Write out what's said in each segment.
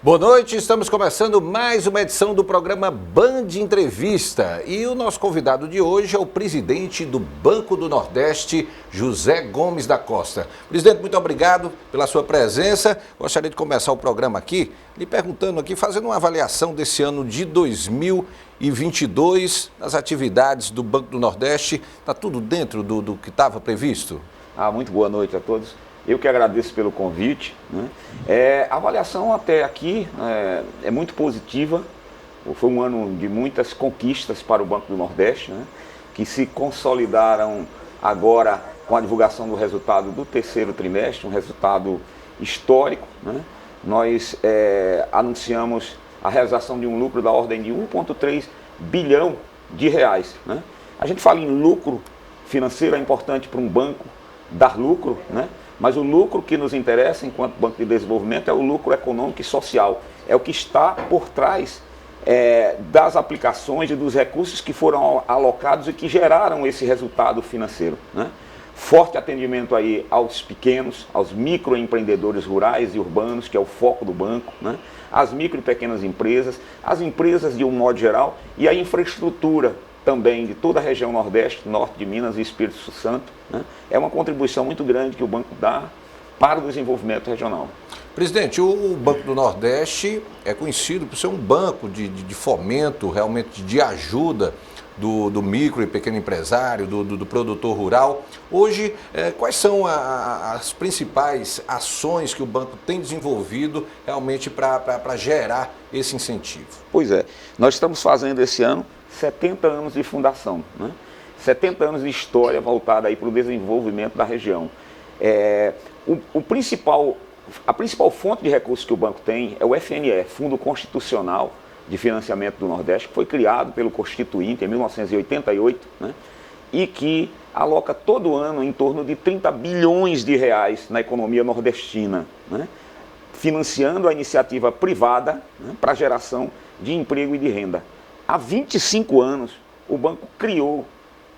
Boa noite, estamos começando mais uma edição do programa Band Entrevista e o nosso convidado de hoje é o presidente do Banco do Nordeste, José Gomes da Costa. Presidente, muito obrigado pela sua presença. Gostaria de começar o programa aqui, lhe perguntando aqui, fazendo uma avaliação desse ano de 2022, das atividades do Banco do Nordeste. Está tudo dentro do que estava previsto? Muito boa noite a todos. Eu que agradeço pelo convite, né? A avaliação até aqui é muito positiva. Foi um ano de muitas conquistas para o Banco do Nordeste, né? Que se consolidaram agora com a divulgação do resultado do terceiro trimestre, um resultado histórico, né? Nós anunciamos a realização de um lucro da ordem de 1,3 bilhão de reais, né? A gente fala em lucro financeiro, é importante para um banco dar lucro, né? Mas o lucro que nos interessa enquanto Banco de Desenvolvimento é o lucro econômico e social. É o que está por trás das aplicações e dos recursos que foram alocados e que geraram esse resultado financeiro, né? Forte atendimento aí aos pequenos, aos microempreendedores rurais e urbanos, que é o foco do banco, né? As micro e pequenas empresas, as empresas de um modo geral e a infraestrutura também de toda a região Nordeste, Norte de Minas e Espírito Santo, né? É uma contribuição muito grande que o banco dá para o desenvolvimento regional. Presidente, o Banco do Nordeste é conhecido por ser um banco de fomento, realmente de ajuda do micro e pequeno empresário, do produtor rural. Hoje, quais são as principais ações que o banco tem desenvolvido realmente para gerar esse incentivo? Pois é, nós estamos fazendo esse ano 70 anos de fundação, né? 70 anos de história voltada aí para o desenvolvimento da região. A principal fonte de recursos que o banco tem é o FNE, Fundo Constitucional de Financiamento do Nordeste, que foi criado pelo Constituinte em 1988, né? E que aloca todo ano em torno de 30 bilhões de reais na economia nordestina, né? Financiando a iniciativa privada, né, para a geração de emprego e de renda. Há 25 anos, o banco criou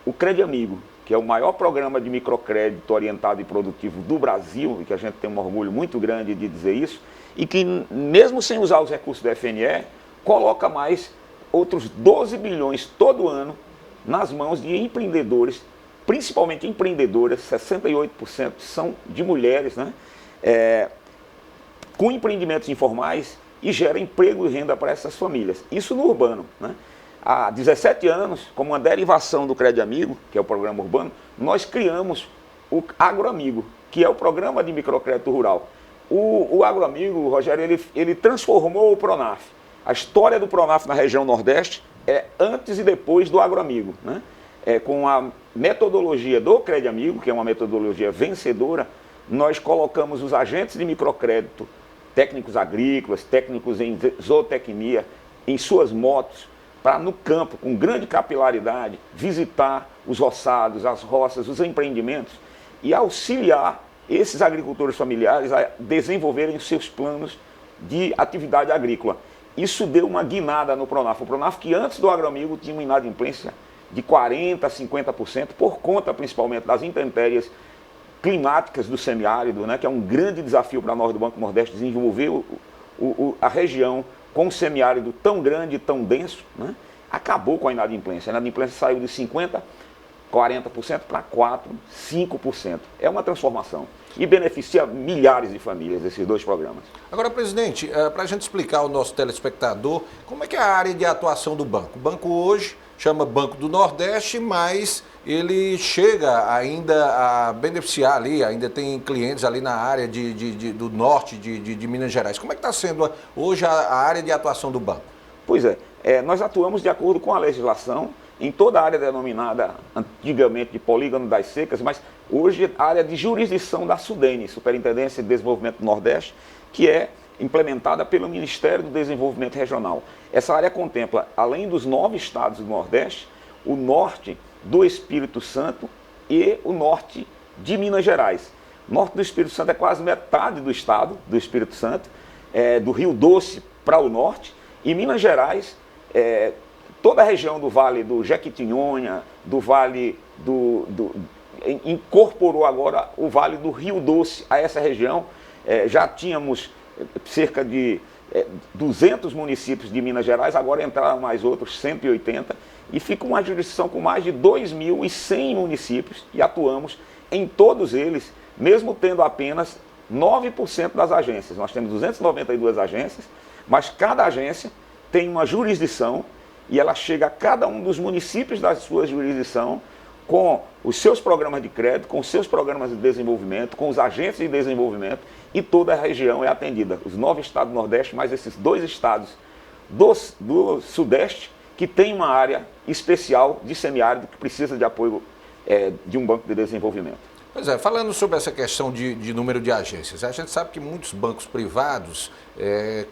o Crédito Amigo, que é o maior programa de microcrédito orientado e produtivo do Brasil, e que a gente tem um orgulho muito grande de dizer isso, e que, mesmo sem usar os recursos do FNE, coloca mais outros 12 bilhões todo ano nas mãos de empreendedores, principalmente empreendedoras, 68% são de mulheres, né? Com empreendimentos informais, e gera emprego e renda para essas famílias. Isso no urbano, né? Há 17 anos, como uma derivação do Crédito Amigo, que é o programa urbano, nós criamos o Agroamigo, que é o programa de microcrédito rural. O Agroamigo, Rogério, ele transformou o Pronaf. A história do Pronaf na região Nordeste é antes e depois do Agroamigo, né? Com a metodologia do Crédito Amigo, que é uma metodologia vencedora, nós colocamos os agentes de microcrédito, técnicos agrícolas, técnicos em zootecnia, em suas motos, para no campo, com grande capilaridade, visitar os roçados, as roças, os empreendimentos e auxiliar esses agricultores familiares a desenvolverem os seus planos de atividade agrícola. Isso deu uma guinada no Pronaf. O Pronaf, que antes do Agroamigo tinha uma inadimplência de 40% a 50%, por conta principalmente das intempéries climáticas do semiárido, né, que é um grande desafio para nós do Banco Nordeste desenvolver a região com um semiárido tão grande e tão denso, né, acabou com a inadimplência. A inadimplência saiu de 50%, 40% para 4%, 5%. É uma transformação e beneficia milhares de famílias esses dois programas. Agora, presidente, para a gente explicar ao nosso telespectador, como é que é a área de atuação do banco? O banco hoje chama Banco do Nordeste, mas ele chega ainda a beneficiar ali, ainda tem clientes ali na área do norte de Minas Gerais. Como é que está sendo hoje a área de atuação do banco? Pois nós atuamos de acordo com a legislação em toda a área denominada antigamente de Polígono das Secas, mas hoje a área de jurisdição da SUDENE, Superintendência de Desenvolvimento do Nordeste, que é implementada pelo Ministério do Desenvolvimento Regional. Essa área contempla, além dos 9 estados do Nordeste, o norte do Espírito Santo e o norte de Minas Gerais. O norte do Espírito Santo é quase metade do estado do Espírito Santo, do Rio Doce para o norte, e Minas Gerais, toda a região do Vale do Jequitinhonha, do Vale incorporou agora o Vale do Rio Doce a essa região. Já tínhamos cerca de 200 municípios de Minas Gerais, agora entraram mais outros 180, e fica uma jurisdição com mais de 2.100 municípios, e atuamos em todos eles, mesmo tendo apenas 9% das agências. Nós temos 292 agências, mas cada agência tem uma jurisdição, e ela chega a cada um dos municípios da sua jurisdição com os seus programas de crédito, com os seus programas de desenvolvimento, com os agentes de desenvolvimento, e toda a região é atendida. Os 9 estados do Nordeste, mais esses 2 estados do Sudeste, que tem uma área especial de semiárido que precisa de apoio de um banco de desenvolvimento. Pois é, falando sobre essa questão de número de agências, a gente sabe que muitos bancos privados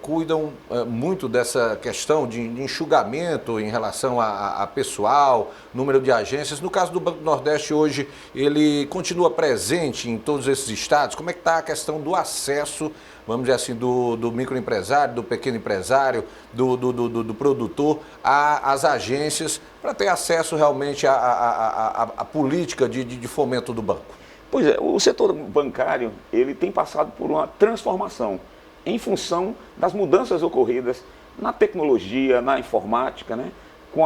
cuidam muito dessa questão de enxugamento em relação a pessoal, número de agências. No caso do Banco do Nordeste hoje, ele continua presente em todos esses estados. Como é que está a questão do acesso, vamos dizer assim, do microempresário, do pequeno empresário, do produtor às agências, para ter acesso realmente à política de fomento do banco? Pois é, o setor bancário, ele tem passado por uma transformação em função das mudanças ocorridas na tecnologia, na informática, né, com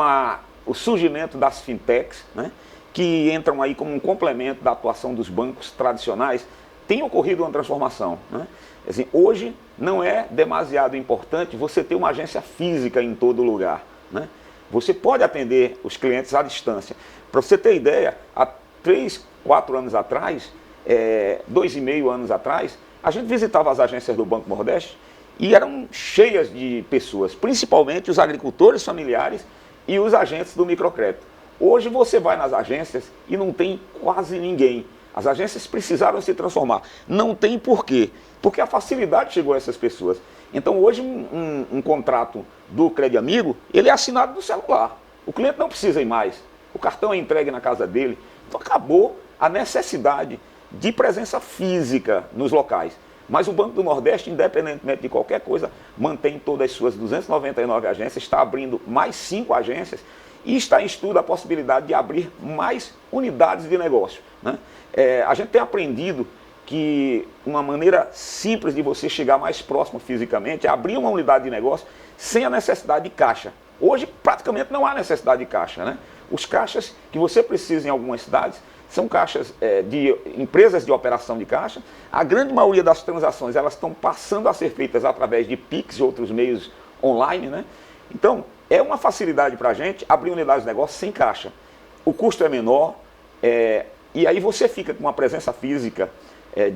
o surgimento das fintechs, né, que entram aí como um complemento da atuação dos bancos tradicionais. Tem ocorrido uma transformação, né? Assim, hoje não é demasiado importante você ter uma agência física em todo lugar, né? Você pode atender os clientes à distância. Para você ter ideia, há 3, 4 anos atrás, 2,5 anos atrás, a gente visitava as agências do Banco Nordeste e eram cheias de pessoas, principalmente os agricultores familiares e os agentes do microcrédito. Hoje você vai nas agências e não tem quase ninguém. As agências precisaram se transformar. Não tem porquê, porque a facilidade chegou a essas pessoas. Então hoje um contrato do Crédito Amigo, ele é assinado no celular. O cliente não precisa ir mais. O cartão é entregue na casa dele. Então acabou a necessidade de presença física nos locais. Mas o Banco do Nordeste, independentemente de qualquer coisa, mantém todas as suas 299 agências, está abrindo mais 5 agências e está em estudo a possibilidade de abrir mais unidades de negócio, né? A gente tem aprendido que uma maneira simples de você chegar mais próximo fisicamente é abrir uma unidade de negócio sem a necessidade de caixa. Hoje praticamente não há necessidade de caixa, né? Os caixas que você precisa em algumas cidades são caixas de empresas de operação de caixa. A grande maioria das transações elas estão passando a ser feitas através de Pix e outros meios online, né? Então, é uma facilidade para a gente abrir unidades de negócio sem caixa. O custo é menor, e aí você fica com uma presença física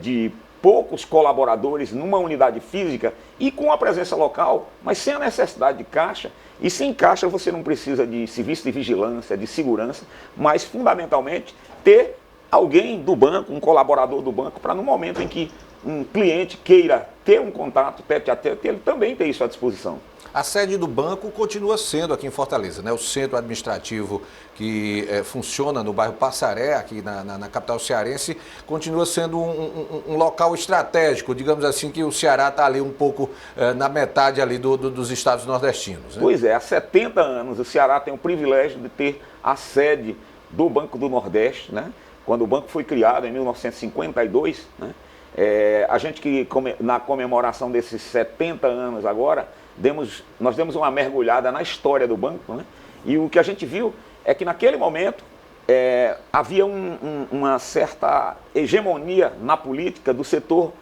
de poucos colaboradores numa unidade física e com a presença local, mas sem a necessidade de caixa. E sem caixa você não precisa de serviço de vigilância, de segurança, mas fundamentalmente ter alguém do banco, um colaborador do banco, para no momento em que um cliente queira ter um contato tete a tete, ele também ter isso à disposição. A sede do banco continua sendo aqui em Fortaleza, né? O centro administrativo que funciona no bairro Passaré, aqui na capital cearense, continua sendo um local estratégico, digamos assim, que o Ceará está ali um pouco na metade ali dos estados nordestinos, né? Pois é, há 70 anos o Ceará tem o privilégio de ter a sede do Banco do Nordeste, né? Quando o banco foi criado em 1952, né? A gente que na comemoração desses 70 anos agora, nós demos uma mergulhada na história do banco, né? E o que a gente viu é que naquele momento havia uma certa hegemonia na política do setor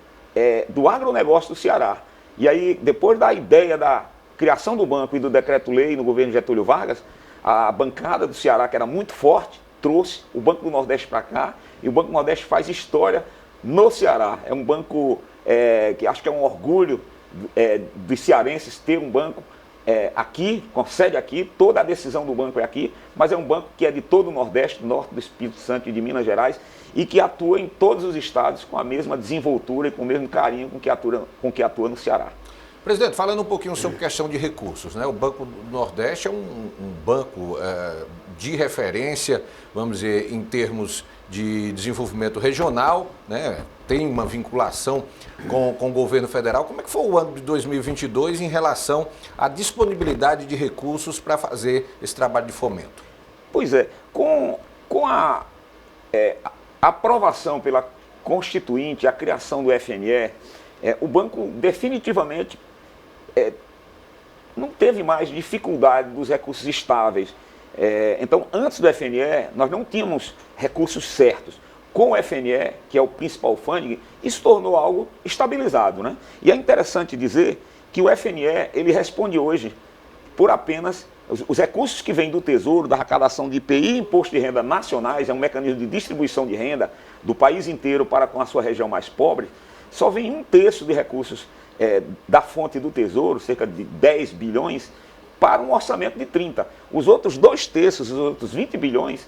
do agronegócio do Ceará. E aí, depois da ideia da criação do banco e do decreto-lei no governo Getúlio Vargas, a bancada do Ceará, que era muito forte, trouxe o Banco do Nordeste para cá, e o Banco do Nordeste faz história no Ceará. É um banco que acho que é um orgulho dos cearenses ter um banco aqui, com sede aqui, toda a decisão do banco é aqui, mas é um banco que é de todo o Nordeste, norte do Espírito Santo e de Minas Gerais, e que atua em todos os estados com a mesma desenvoltura e com o mesmo carinho com que atua no Ceará. Presidente, falando um pouquinho sobre questão de recursos, né? O Banco do Nordeste é um banco de referência, vamos dizer, em termos de desenvolvimento regional, né? Tem uma vinculação com o governo federal. Como é que foi o ano de 2022 em relação à disponibilidade de recursos para fazer esse trabalho de fomento? Pois é, com a aprovação pela Constituinte, a criação do FNE, o banco definitivamente não teve mais dificuldade dos recursos estáveis. Então, antes do FNE, nós não tínhamos recursos certos. Com o FNE, que é o principal funding, isso tornou algo estabilizado, né? E é interessante dizer que o FNE, ele responde hoje por apenas os recursos que vêm do Tesouro, da arrecadação de IPI e Imposto de Renda nacionais, é um mecanismo de distribuição de renda do país inteiro para com a sua região mais pobre, só vem 1/3 de recursos da fonte do Tesouro, cerca de 10 bilhões, para um orçamento de 30. Os outros 2/3, os outros 20 bilhões,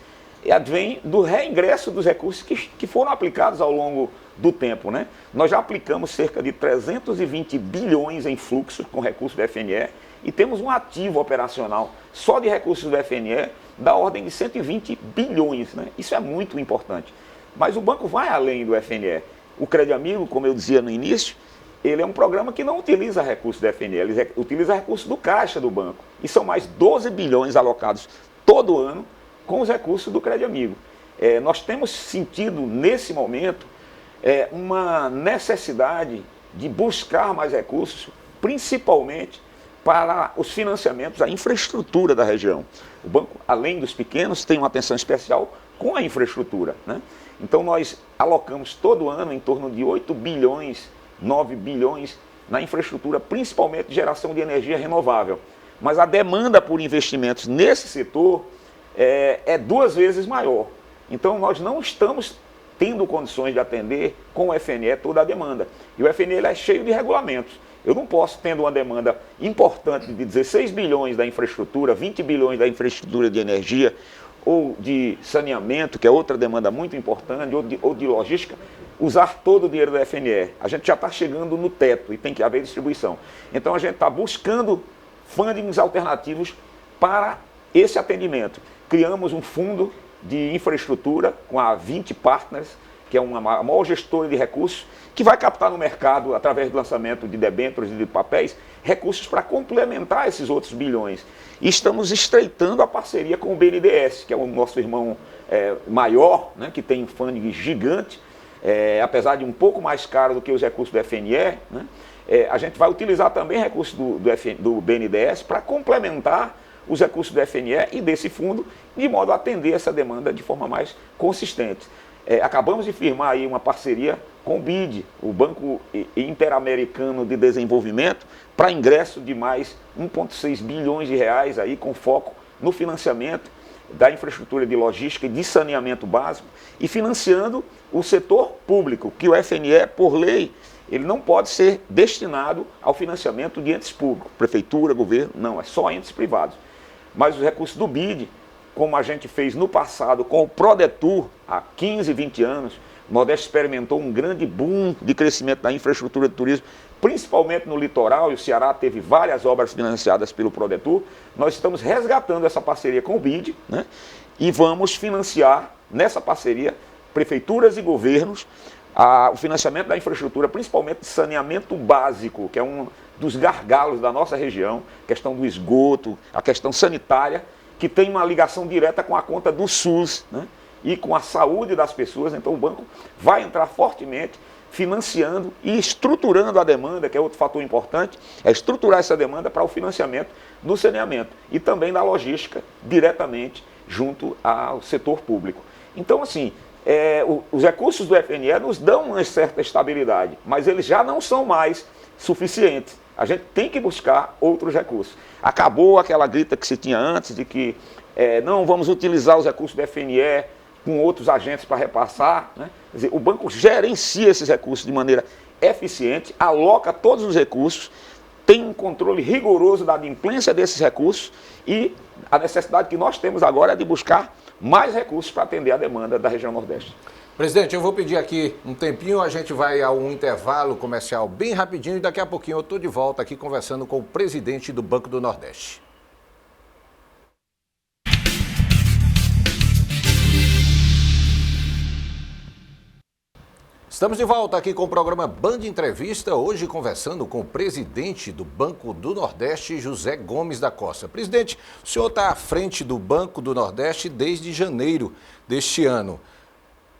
advém do reingresso dos recursos que foram aplicados ao longo do tempo, né? Nós já aplicamos cerca de 320 bilhões em fluxo com recursos do FNE e temos um ativo operacional só de recursos do FNE da ordem de 120 bilhões, né? Isso é muito importante. Mas o banco vai além do FNE. O Crédito Amigo, como eu dizia no início, ele é um programa que não utiliza recursos do FNE, ele utiliza recursos do caixa do banco. E são mais 12 bilhões alocados todo ano com os recursos do Crédito Amigo. Nós temos sentido, nesse momento, uma necessidade de buscar mais recursos, principalmente para os financiamentos, a infraestrutura da região. O banco, além dos pequenos, tem uma atenção especial com a infraestrutura, né? Então nós alocamos todo ano em torno de 8 bilhões, 9 bilhões na infraestrutura, principalmente de geração de energia renovável. Mas a demanda por investimentos nesse setor é 2 vezes maior. Então nós não estamos tendo condições de atender com o FNE toda a demanda. E o FNE ele é cheio de regulamentos. Eu não posso, tendo uma demanda importante de 16 bilhões da infraestrutura, 20 bilhões da infraestrutura de energia, ou de saneamento, que é outra demanda muito importante, ou de logística, usar todo o dinheiro do FNE. A gente já está chegando no teto e tem que haver distribuição. Então a gente está buscando fundings alternativos para esse atendimento. Criamos um fundo de infraestrutura com a 20 Partners, que é a maior gestora de recursos, que vai captar no mercado, através do lançamento de debêntures e de papéis, recursos para complementar esses outros bilhões. E estamos estreitando a parceria com o BNDES, que é o nosso irmão maior, né, que tem um funding gigante, apesar de um pouco mais caro do que os recursos do FNE, né, a gente vai utilizar também recursos do BNDES para complementar os recursos do FNE e desse fundo, de modo a atender essa demanda de forma mais consistente. Acabamos de firmar aí uma parceria com o BID, o Banco Interamericano de Desenvolvimento, para ingresso de mais 1,6 bilhões de reais aí, com foco no financiamento da infraestrutura de logística e de saneamento básico e financiando o setor público, que o FNE, por lei, ele não pode ser destinado ao financiamento de entes públicos, prefeitura, governo, não, é só entes privados. Mas os recursos do BID, como a gente fez no passado com o Prodetur, há 15, 20 anos, o Nordeste experimentou um grande boom de crescimento da infraestrutura de turismo, principalmente no litoral, e o Ceará teve várias obras financiadas pelo Prodetur. Nós estamos resgatando essa parceria com o BID, né, e vamos financiar nessa parceria prefeituras e governos o financiamento da infraestrutura, principalmente de saneamento básico, que é um dos gargalos da nossa região, a questão do esgoto, a questão sanitária, que tem uma ligação direta com a conta do SUS, né, e com a saúde das pessoas. Então o banco vai entrar fortemente financiando e estruturando a demanda, que é outro fator importante, é estruturar essa demanda para o financiamento do saneamento e também da logística diretamente junto ao setor público. Então, assim, os recursos do FNE nos dão uma certa estabilidade, mas eles já não são mais suficientes. A gente tem que buscar outros recursos. Acabou aquela grita que se tinha antes de que não vamos utilizar os recursos do FNE com outros agentes para repassar, né? Quer dizer, o banco gerencia esses recursos de maneira eficiente, aloca todos os recursos, tem um controle rigoroso da adimplência desses recursos e a necessidade que nós temos agora é de buscar mais recursos para atender a demanda da região Nordeste. Presidente, eu vou pedir aqui um tempinho, a gente vai a um intervalo comercial bem rapidinho e daqui a pouquinho eu estou de volta aqui conversando com o presidente do Banco do Nordeste. Estamos de volta aqui com o programa Band Entrevista, hoje conversando com o presidente do Banco do Nordeste, José Gomes da Costa. Presidente, o senhor está à frente do Banco do Nordeste desde janeiro deste ano.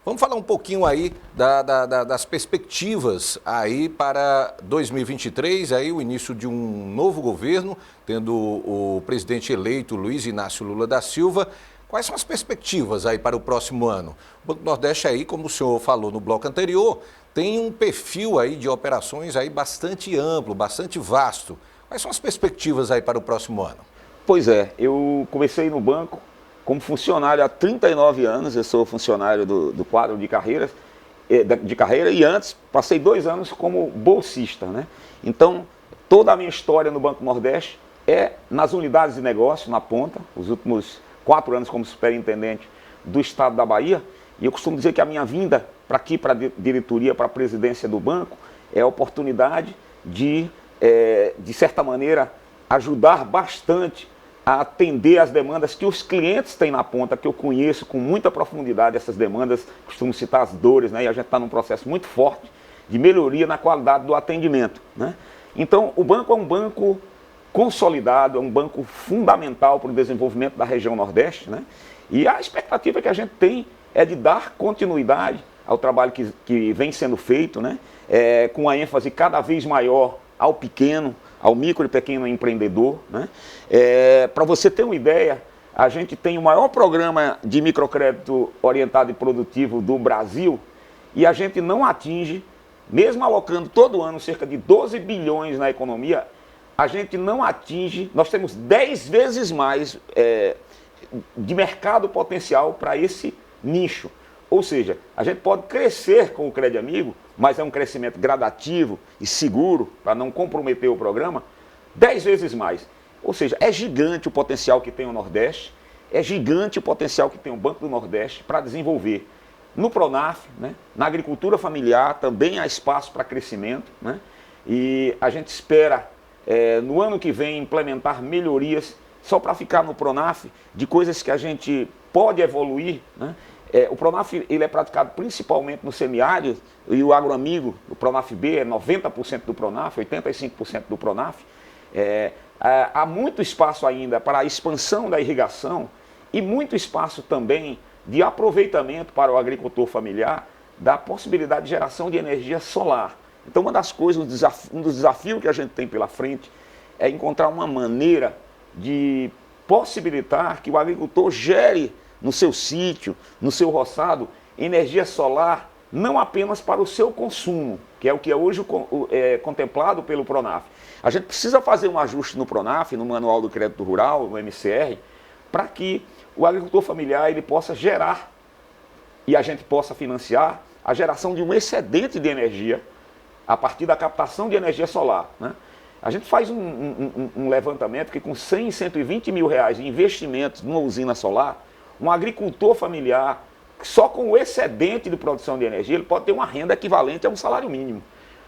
Vamos falar um pouquinho aí das perspectivas aí para 2023, aí o início de um novo governo, tendo o presidente eleito Luiz Inácio Lula da Silva. Quais são as perspectivas aí para o próximo ano? O Banco do Nordeste aí, como o senhor falou no bloco anterior, tem um perfil aí de operações aí bastante amplo, bastante vasto. Quais são as perspectivas aí para o próximo ano? Pois é, eu comecei no banco como funcionário há 39 anos, eu sou funcionário do quadro de carreira e antes passei 2 anos como bolsista, né? Então, toda a minha história no Banco Nordeste é nas unidades de negócio, na ponta, os últimos 4 anos como superintendente do estado da Bahia, e eu costumo dizer que a minha vinda para aqui, para a diretoria, para a presidência do banco, é a oportunidade de certa maneira, ajudar bastante a atender as demandas que os clientes têm na ponta, que eu conheço com muita profundidade essas demandas, costumo citar as dores, né? E a gente está num processo muito forte de melhoria na qualidade do atendimento, né? Então, o banco é um banco consolidado, é um banco fundamental para o desenvolvimento da região Nordeste, né? E a expectativa que a gente tem é de dar continuidade ao trabalho que vem sendo feito, né? Com a ênfase cada vez maior ao pequeno, ao micro e pequeno empreendedor, né? Para você ter uma ideia, a gente tem o maior programa de microcrédito orientado e produtivo do Brasil e a gente não atinge, mesmo alocando todo ano cerca de 12 bilhões na economia, a gente não atinge, nós temos 10 vezes mais de mercado potencial para esse nicho. Ou seja, a gente pode crescer com o Crédito Amigo, mas é um crescimento gradativo e seguro, para não comprometer o programa, 10 vezes mais. Ou seja, é gigante o potencial que tem o Nordeste, é gigante o potencial que tem o Banco do Nordeste para desenvolver. No Pronaf, né, na agricultura familiar, também há espaço para crescimento, né, e a gente espera, no ano que vem, implementar melhorias, só para ficar no Pronaf, de coisas que a gente pode evoluir, né. O Pronaf ele é praticado principalmente no semiárido e o agroamigo, o Pronaf B é 90% do Pronaf, 85% do Pronaf. Há muito espaço ainda para a expansão da irrigação e muito espaço também de aproveitamento para o agricultor familiar da possibilidade de geração de energia solar. Então uma das coisas, um dos desafios que a gente tem pela frente é encontrar uma maneira de possibilitar que o agricultor gere no seu sítio, no seu roçado, energia solar, não apenas para o seu consumo, que é o que é hoje contemplado pelo Pronaf. A gente precisa fazer um ajuste no Pronaf, no Manual do Crédito Rural, no MCR, para que o agricultor familiar ele possa gerar e a gente possa financiar a geração de um excedente de energia a partir da captação de energia solar, né? A gente faz um levantamento que com 100, 120 mil reais de investimentos numa usina solar, um agricultor familiar, só com o excedente de produção de energia, ele pode ter uma renda equivalente a um salário mínimo.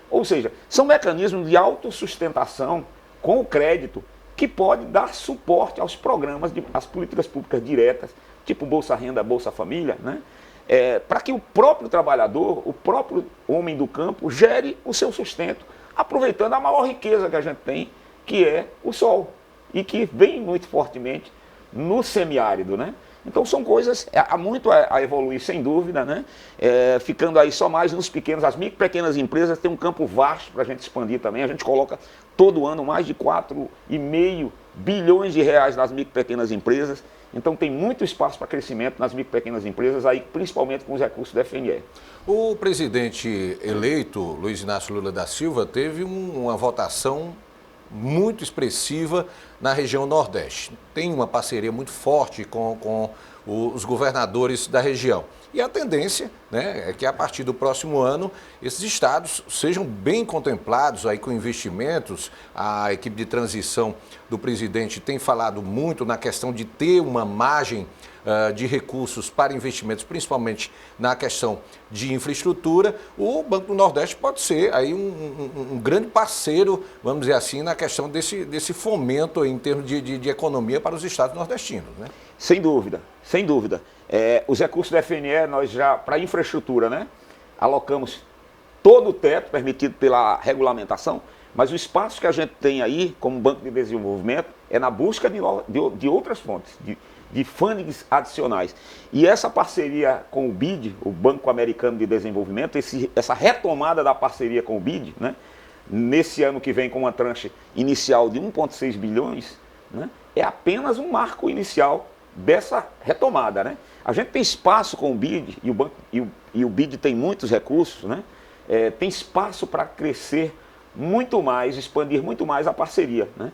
Ou seja, são mecanismos de autossustentação com o crédito que pode dar suporte aos programas, às políticas públicas diretas, tipo Bolsa Renda, Bolsa Família, né? Para que o próprio trabalhador, o próprio homem do campo, gere o seu sustento, aproveitando a maior riqueza que a gente tem, que é o sol, e que vem muito fortemente no semiárido, né? Então são coisas, há muito a evoluir sem dúvida, né? Ficando aí só mais nos pequenos, as micro e pequenas empresas têm um campo vasto para a gente expandir também, a gente coloca todo ano mais de 4,5 bilhões de reais nas micro e pequenas empresas, então tem muito espaço para crescimento nas micro e pequenas empresas, aí, principalmente com os recursos da FNE. O presidente eleito, Luiz Inácio Lula da Silva, teve uma votação muito expressiva na região Nordeste. Tem uma parceria muito forte com os governadores da região. E a tendência, né, é que a partir do próximo ano esses estados sejam bem contemplados aí com investimentos. A equipe de transição do presidente tem falado muito na questão de ter uma margem de recursos para investimentos, principalmente na questão de infraestrutura. O Banco do Nordeste pode ser aí um grande parceiro, vamos dizer assim, na questão desse fomento em termos de economia para os estados nordestinos, né? Sem dúvida, sem dúvida. Os recursos da FNE, nós já, para infraestrutura, né, alocamos todo o teto permitido pela regulamentação, mas o espaço que a gente tem aí, como Banco de Desenvolvimento, é na busca de outras fontes, de fundings adicionais. E essa parceria com o BID, o Banco Americano de Desenvolvimento, essa retomada da parceria com o BID, né, nesse ano que vem com uma tranche inicial de 1,6 bilhões, né, é apenas um marco inicial dessa retomada. Né? A gente tem espaço com o BID, e o BID tem muitos recursos, né, tem espaço para crescer muito mais, expandir muito mais a parceria. Né?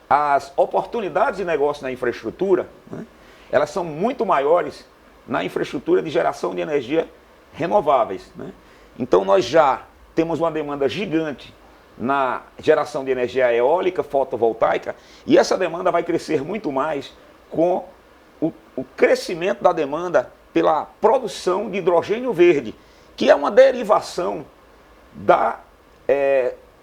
As oportunidades de negócio na infraestrutura, né, elas são muito maiores na infraestrutura de geração de energia renováveis. Né? Então nós já temos uma demanda gigante na geração de energia eólica, fotovoltaica, e essa demanda vai crescer muito mais com o crescimento da demanda pela produção de hidrogênio verde, que é uma derivação da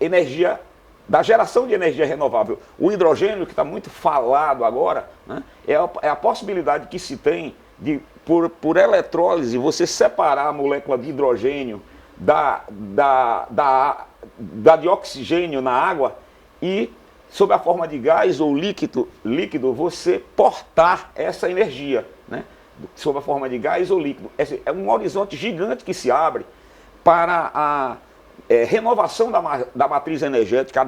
energia, da geração de energia renovável. O hidrogênio, que está muito falado agora, né, é a possibilidade que se tem de, por eletrólise, você separar a molécula de hidrogênio de oxigênio na água e, sob a forma de gás ou líquido você portar essa energia, né, sob a forma de gás ou líquido. É um horizonte gigante que se abre para a renovação da matriz energética, a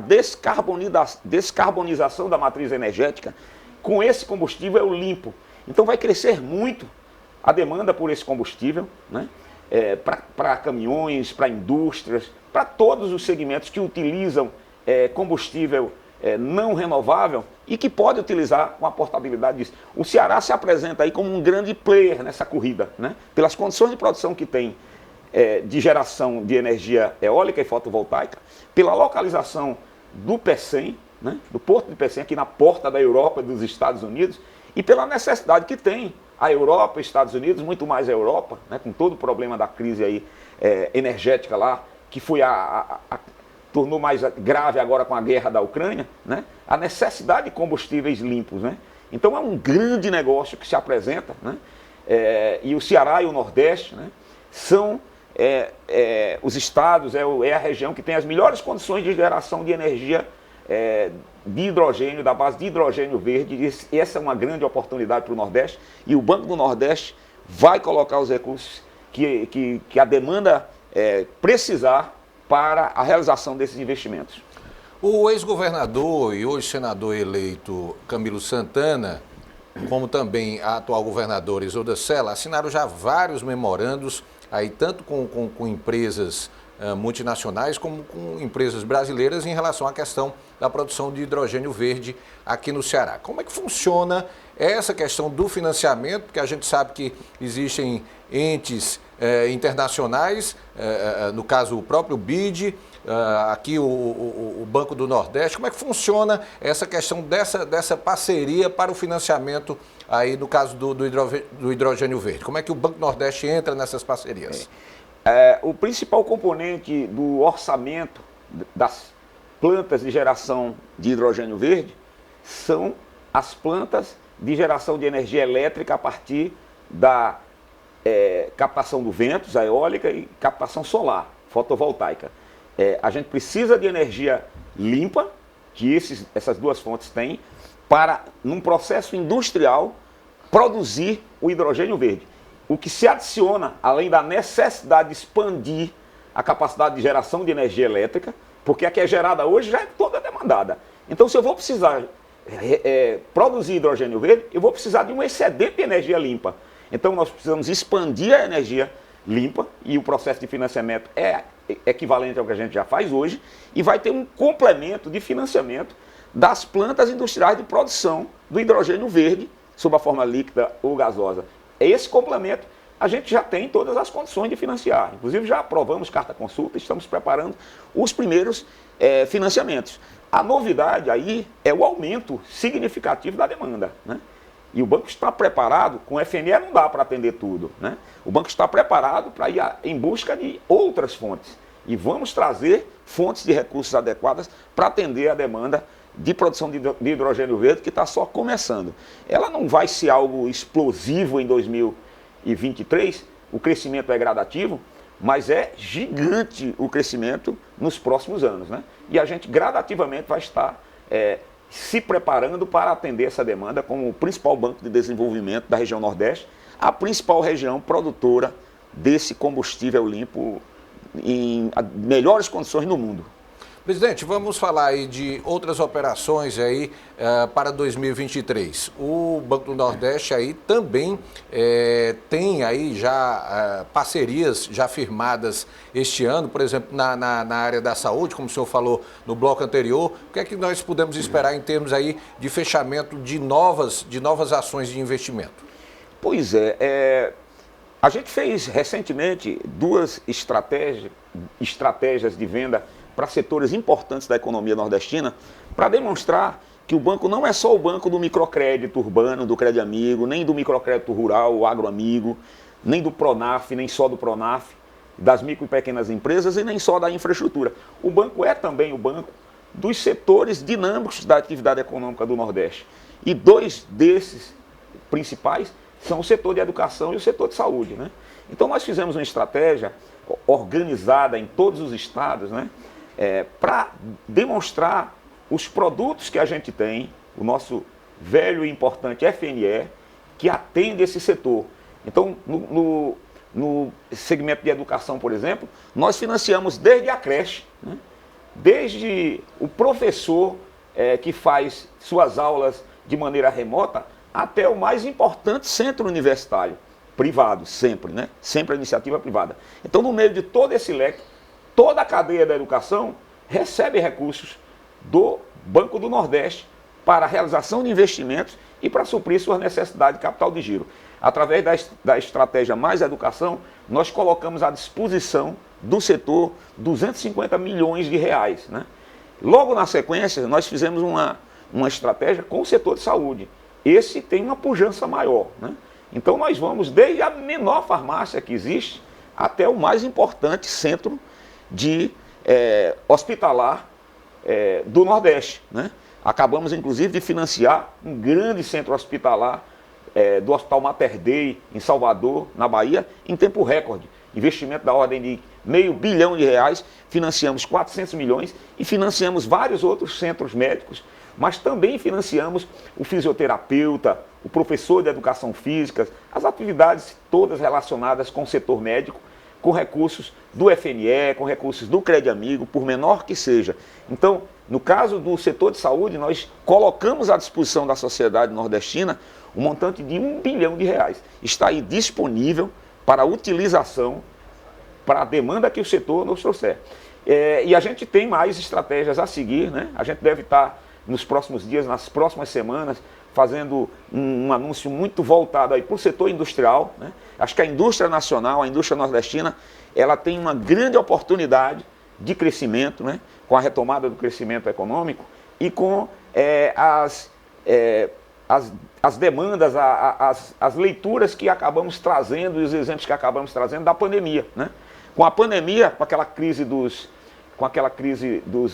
descarbonização da matriz energética com esse combustível limpo. Então vai crescer muito a demanda por esse combustível, né? Para caminhões, para indústrias, para todos os segmentos que utilizam combustível não renovável e que pode utilizar uma portabilidade disso. O Ceará se apresenta aí como um grande player nessa corrida, né? Pelas condições de produção que tem de geração de energia eólica e fotovoltaica, pela localização do PECEM, né, do Porto de PECEM, aqui na porta da Europa e dos Estados Unidos, e pela necessidade que tem a Europa e Estados Unidos, muito mais a Europa, né, com todo o problema da crise aí, energética lá, que foi tornou mais grave agora com a guerra da Ucrânia, né, a necessidade de combustíveis limpos. Né? Então é um grande negócio que se apresenta, né, e o Ceará e o Nordeste, né, são os estados, é a região que tem as melhores condições de geração de energia de hidrogênio, da base de hidrogênio verde, e essa é uma grande oportunidade para o Nordeste, e o Banco do Nordeste vai colocar os recursos que a demanda precisar para a realização desses investimentos. O ex-governador e hoje senador eleito Camilo Santana, como também a atual governadora Isolda Sela, assinaram já vários memorandos, aí tanto com empresas multinacionais como com empresas brasileiras em relação à questão da produção de hidrogênio verde aqui no Ceará. Como é que funciona essa questão do financiamento? Porque a gente sabe que existem entes internacionais, no caso o próprio BID, aqui o Banco do Nordeste. Como é que funciona essa questão dessa parceria para o financiamento aí no caso do hidrogênio verde? Como é que o Banco do Nordeste entra nessas parcerias? O principal componente do orçamento das plantas de geração de hidrogênio verde são as plantas de geração de energia elétrica a partir da captação do vento, a eólica, e captação solar, fotovoltaica. A gente precisa de energia limpa, que essas duas fontes têm, para, num processo industrial, produzir o hidrogênio verde. O que se adiciona, além da necessidade de expandir a capacidade de geração de energia elétrica, porque a que é gerada hoje já é toda demandada. Então, se eu vou precisar produzir hidrogênio verde, eu vou precisar de um excedente de energia limpa. Então, nós precisamos expandir a energia limpa, e o processo de financiamento é equivalente ao que a gente já faz hoje, e vai ter um complemento de financiamento das plantas industriais de produção do hidrogênio verde, sob a forma líquida ou gasosa. Esse complemento a gente já tem todas as condições de financiar. Inclusive já aprovamos carta consulta e estamos preparando os primeiros financiamentos. A novidade aí é o aumento significativo da demanda, né? E o banco está preparado, com o FNE não dá para atender tudo, né? O banco está preparado para ir em busca de outras fontes. E vamos trazer fontes de recursos adequadas para atender a demanda de produção de hidrogênio verde, que está só começando. Ela não vai ser algo explosivo em 2023, o crescimento é gradativo, mas é gigante o crescimento nos próximos anos, né? E a gente gradativamente vai estar se preparando para atender essa demanda como o principal banco de desenvolvimento da região Nordeste, a principal região produtora desse combustível limpo em melhores condições no mundo. Presidente, vamos falar aí de outras operações aí para 2023. O Banco do Nordeste aí também tem aí já parcerias já firmadas este ano, por exemplo, na área da saúde, como o senhor falou no bloco anterior. O que é que nós podemos esperar em termos aí de fechamento de novas ações de investimento? Pois a gente fez recentemente 2 estratégias de venda para setores importantes da economia nordestina, para demonstrar que o banco não é só o banco do microcrédito urbano, do Crédito Amigo, nem do microcrédito rural, o agroamigo, nem do Pronaf, nem só do Pronaf, das micro e pequenas empresas e nem só da infraestrutura. O banco é também o banco dos setores dinâmicos da atividade econômica do Nordeste. E 2 desses principais são o setor de educação e o setor de saúde, né? Então nós fizemos uma estratégia organizada em todos os estados, né? Para demonstrar os produtos que a gente tem, o nosso velho e importante FNE, que atende esse setor. Então, no segmento de educação, por exemplo, nós financiamos desde a creche, né? Desde o professor que faz suas aulas de maneira remota, até o mais importante centro universitário, privado, sempre, né? Sempre a iniciativa privada. Então, no meio de todo esse leque, toda a cadeia da educação recebe recursos do Banco do Nordeste para a realização de investimentos e para suprir suas necessidades de capital de giro. Através da estratégia Mais Educação, nós colocamos à disposição do setor 250 milhões de reais, né? Logo na sequência, nós fizemos uma estratégia com o setor de saúde. Esse tem uma pujança maior, né? Então nós vamos desde a menor farmácia que existe até o mais importante centro de hospitalar do Nordeste, né? Acabamos inclusive de financiar um grande centro hospitalar do Hospital Mater Dei em Salvador, na Bahia, em tempo recorde. Investimento da ordem de R$500 bilhão, financiamos 400 milhões e financiamos vários outros centros médicos, mas também financiamos o fisioterapeuta, o professor de educação física, as atividades todas relacionadas com o setor médico, com recursos do FNE, com recursos do Crédito Amigo, por menor que seja. Então, no caso do setor de saúde, nós colocamos à disposição da sociedade nordestina um montante de R$1 bilhão. Está aí disponível para utilização, para a demanda que o setor nos trouxer. E a gente tem mais estratégias a seguir, né? A gente deve estar nos próximos dias, nas próximas semanas, fazendo um anúncio muito voltado aí para o setor industrial, né? Acho que a indústria nacional, a indústria nordestina, ela tem uma grande oportunidade de crescimento, né? Com a retomada do crescimento econômico e com as demandas, as leituras que acabamos trazendo e os exemplos que acabamos trazendo da pandemia, né? Com a pandemia, com aquela crise dos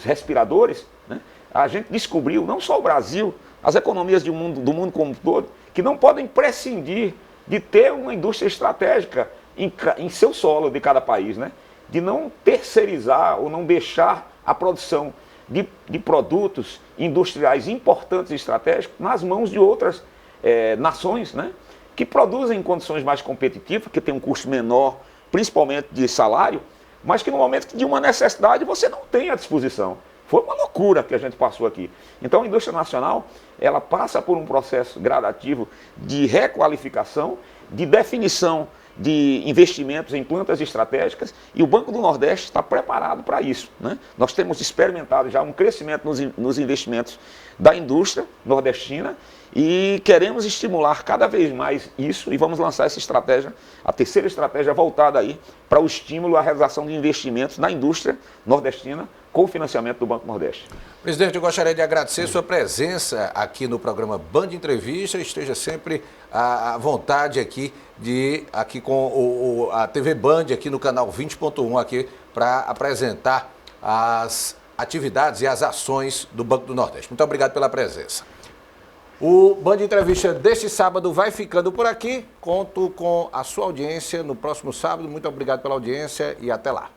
respiradores, né? A gente descobriu, não só o Brasil, as economias do mundo como um todo, que não podem prescindir de ter uma indústria estratégica em seu solo de cada país, né? De não terceirizar ou não deixar a produção de produtos industriais importantes e estratégicos nas mãos de outras nações, né? Que produzem em condições mais competitivas, que tem um custo menor, principalmente de salário, mas que no momento de uma necessidade você não tem à disposição. Foi uma loucura que a gente passou aqui. Então a indústria nacional, ela passa por um processo gradativo de requalificação, de definição de investimentos em plantas estratégicas, e o Banco do Nordeste está preparado para isso, né? Nós temos experimentado já um crescimento nos investimentos da indústria nordestina e queremos estimular cada vez mais isso e vamos lançar essa estratégia, a terceira estratégia voltada aí para o estímulo à realização de investimentos na indústria nordestina com o financiamento do Banco Nordeste. Presidente, eu gostaria de agradecer sua presença aqui no programa Band Entrevista. Esteja sempre à vontade aqui com a TV Band aqui no canal 20.1 aqui para apresentar as atividades e as ações do Banco do Nordeste. Muito obrigado pela presença. O Band Entrevista deste sábado vai ficando por aqui. Conto com a sua audiência no próximo sábado. Muito obrigado pela audiência e até lá.